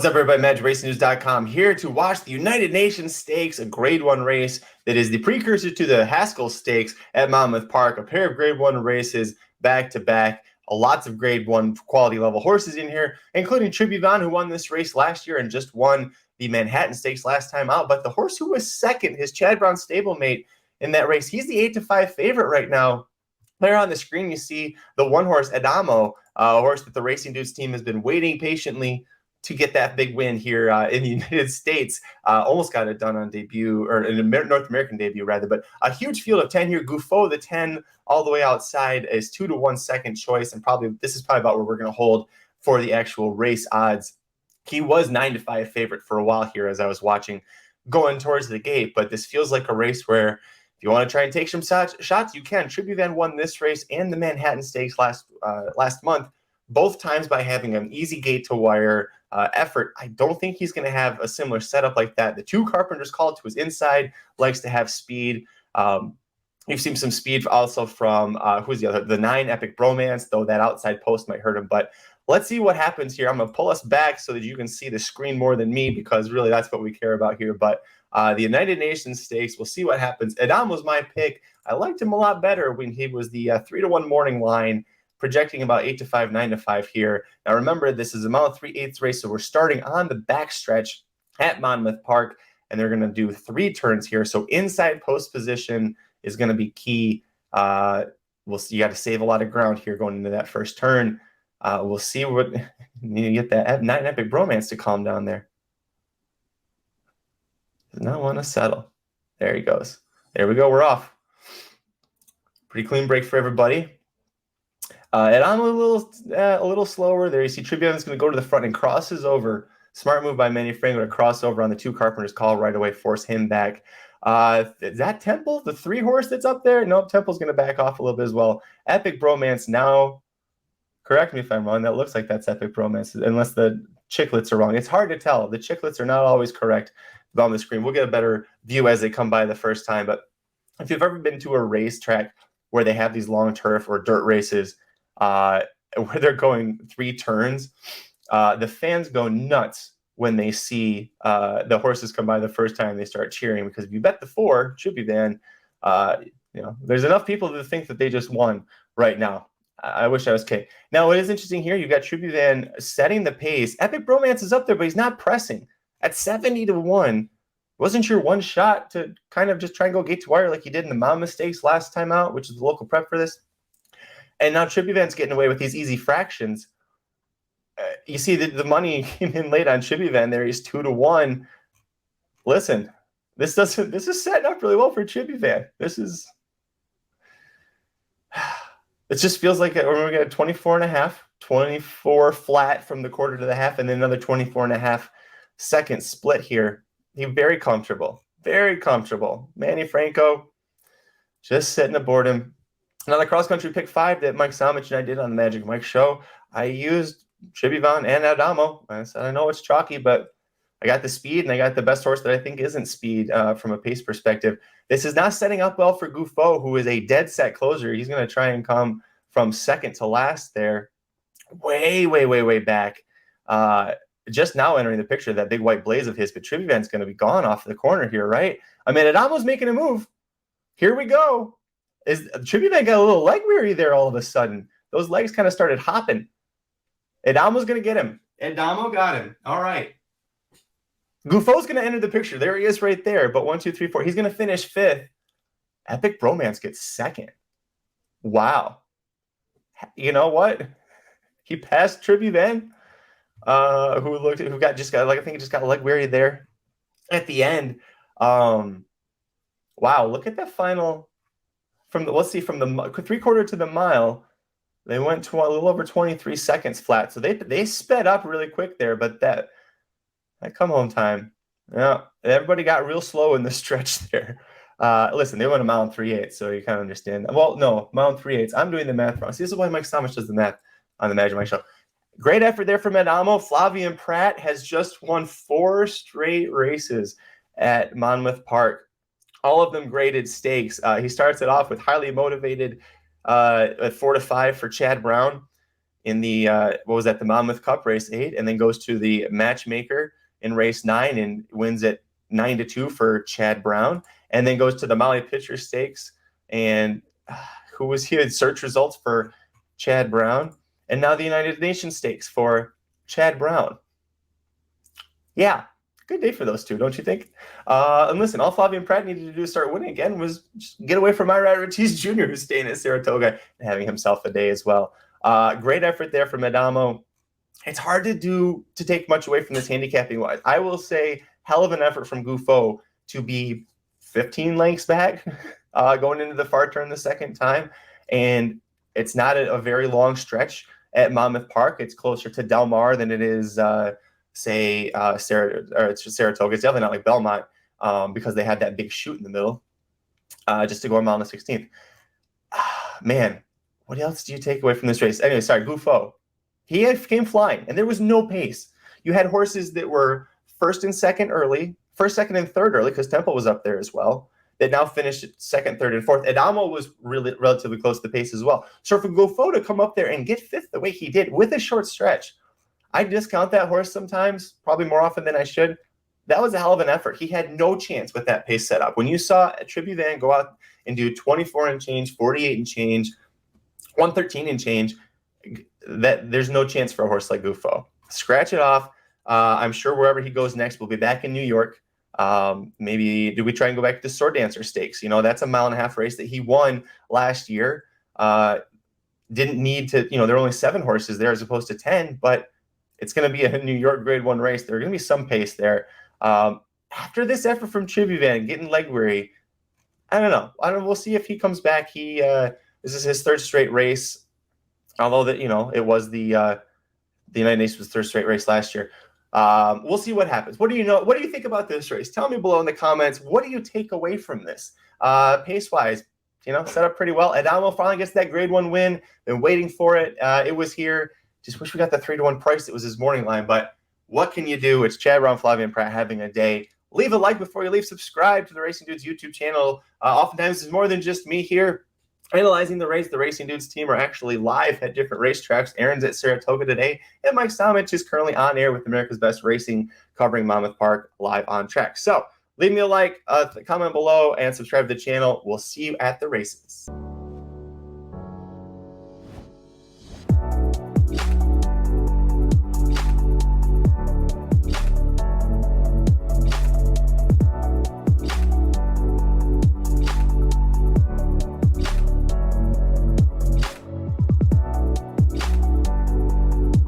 What's up, everybody? MagicRacingNews.com here to watch the United Nations Stakes, a Grade 1 race that is the precursor to the Haskell Stakes at Monmouth Park. A pair of Grade 1 races back-to-back. Lots of Grade 1 quality level horses in here, including Tribhuvan, who won this race last year and just won the Manhattan Stakes last time out. But the horse who was second, his Chad Brown stablemate in that race, he's the 8-5 favorite right now. There on the screen, you see the one horse, Adhamo, a horse that the Racing Dudes team has been waiting patiently to get that big win here in the United States. Almost got it done on debut, or in North American debut, rather. But a huge field of 10 here. Gufo, the 10, all the way outside, is 2-1 second choice. And this is probably about where we're going to hold for the actual race odds. He was 9-5 favorite for a while here as I was watching going towards the gate. But this feels like a race where if you want to try and take some shots, you can. Tribhuvan won this race and the Manhattan Stakes last month, both times by having an easy gate to wire effort. I don't think he's going to have a similar setup like that. The two Carpenters called to his inside, likes to have speed. You've seen some speed also from, who's the other? The 9 Epic Bromance, though that outside post might hurt him. But let's see what happens here. I'm going to pull us back so that you can see the screen more than me, because really that's what we care about here. But the United Nations Stakes, we'll see what happens. Adhamo was my pick. I liked him a lot better when he was the 3-1 morning line, projecting about 8-5, 9-5 here. Now remember, this is a mile 3/8 race, so we're starting on the backstretch at Monmouth Park, and they're going to do 3 turns here. So inside post position is going to be key. We'll see. You got to save a lot of ground here going into that first turn. We'll see what you need to get that 9 Epic Bromance to calm down there. Does not want to settle. There he goes. There we go. We're off. Pretty clean break for everybody. And I'm a little slower there. You see Tribhuvan's going to go to the front and crosses over. Smart move by Manny Franco to cross over on the 2 Carpenters call right away, force him back. Is that Temple, the 3 horse that's up there? Nope, Temple's going to back off a little bit as well. Epic Bromance now. Correct me if I'm wrong. That looks like that's Epic Bromance, unless the chiclets are wrong. It's hard to tell. The chiclets are not always correct on the screen. We'll get a better view as they come by the first time. But if you've ever been to a racetrack where they have these long turf or dirt races, where they're going 3 turns, the fans go nuts when they see the horses come by the first time. They start cheering, because if you bet the 4 Tribhuvan, there's enough people to think that they just won right now. I wish I was K. Now, what is interesting here, you've got Tribhuvan setting the pace. Epic Bromance is up there, but he's not pressing. At 70-1, wasn't your one shot to kind of just try and go gate to wire like you did in the Monmouth Stakes last time out, which is the local prep for this? And now Tribhuvan's getting away with these easy fractions. You see the money came in late on Tribhuvan there. He's 2-1. Listen, this is setting up really well for Tribhuvan. It just feels like we're going to get a 24.5, 24 flat from the quarter to the half, and then another 24.5 second split here. He's very comfortable. Very comfortable. Manny Franco just sitting aboard him. Now, the cross-country pick 5 that Mike Somich and I did on the Magic Mike show, I used Tribhuvan and Adhamo. I said, I know it's chalky, but I got the speed, and I got the best horse that I think isn't speed from a pace perspective. This is not setting up well for Gufo, who is a dead-set closer. He's going to try and come from second to last there. Way, way, way, way back. Just now entering the picture, that big white blaze of his, but Tribhuvan's going to be gone off the corner here, right? I mean, Adhamo's making a move. Here we go. Tribhuvan got a little leg weary there all of a sudden. Those legs kind of started hopping. Adhamo's going to get him. Adhamo got him. All right. Gufo's going to enter the picture. There he is right there. But 1, 2, 3, 4. He's going to finish 5th. Epic Bromance gets 2nd. Wow. You know what? He passed Tribhuvan, who just got leg weary there at the end. Wow, look at that final from the 3/4 to the mile. They went to a little over 23 seconds flat. So they sped up really quick there, but that come home time. Yeah, everybody got real slow in the stretch there. Listen, they went a mile and 3/8, so you kind of understand. Well, no, mile and 3/8. I'm doing the math wrong. See, this is why Mike Somich does the math on the Magic Mike show. Great effort there from Adhamo. Flavian Pratt has just won 4 straight races at Monmouth Park. All of them graded stakes. He starts it off with highly motivated at 4-5 for Chad Brown. in the the Monmouth Cup race 8, and then goes to the matchmaker in race 9 and wins it 9-2 for Chad Brown, and then goes to the Molly Pitcher Stakes, and who was here? Search results for Chad Brown, and now the United Nations Stakes for Chad Brown. Yeah, good day for those two, don't you think? And listen, all Flavien Prat needed to do to start winning again was just get away from Ira Ortiz Jr., who's staying at Saratoga and having himself a day as well. Great effort there from Adhamo. It's hard to take much away from this handicapping wise. I will say, hell of an effort from Gufo to be 15 lengths back going into the far turn the second time. And it's not a very long stretch at Monmouth Park. It's closer to Del Mar than it is, Saratoga. It's definitely not like Belmont because they had that big chute in the middle just to go a mile on the 16th. Man, what else do you take away from this race? Anyway, sorry, Gufo. He came flying, and there was no pace. You had horses that were first, second, and third early, because Temple was up there as well, that now finished second, third, and fourth. Adhamo was really relatively close to the pace as well. So for Gufo to come up there and get fifth the way he did with a short stretch, I discount that horse sometimes, probably more often than I should. That was a hell of an effort. He had no chance with that pace setup. When you saw Tribhuvan go out and do 24 and change, 48 and change, 113 and change, that there's no chance for a horse like Gufo. Scratch it off. I'm sure wherever he goes next, we'll be back in New York. Maybe do we try and go back to the Sword Dancer Stakes? You know, that's a 1.5 mile race that he won last year. Didn't need to, there are only 7 horses there as opposed to 10, but it's going to be a New York Grade 1 race. There's going to be some pace there. After this effort from Tribhuvan, getting leg weary, I don't know. We'll see if he comes back. This is his 3rd straight race. Although that it was the United Nations third straight race last year. We'll see what happens. What do you think about this race? Tell me below in the comments. What do you take away from this? Pace wise, set up pretty well. Adhamo finally gets that Grade 1 win. Been waiting for it. It was here. Just wish we got the 3-1 price. It was his morning line, but what can you do? It's Chad Brown, Flavien Prat having a day. Leave a like before you leave. Subscribe to the Racing Dudes YouTube channel. Oftentimes, it's more than just me here analyzing the race. The Racing Dudes team are actually live at different racetracks. Aaron's at Saratoga today, and Mike Somich is currently on air with America's Best Racing, covering Monmouth Park live on track. So leave me a like, comment below, and subscribe to the channel. We'll see you at the races.